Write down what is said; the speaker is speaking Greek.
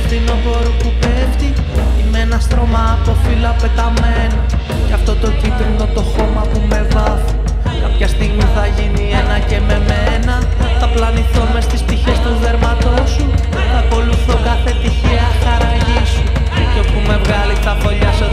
φθινόπωρο που πέφτει. Είμαι ένα στρώμα από φύλλα πεταμένα. Κι αυτό το κίτρινο το χώμα που με βάφει κάποια στιγμή θα γίνει ένα και με μένα. Θα πλανηθώ μες στις πτυχές του δέρματός σου. Θα ακολουθώ κάθε τυχαία χαραγή σου. Κι όπου με βγάλει θα φωλιάσω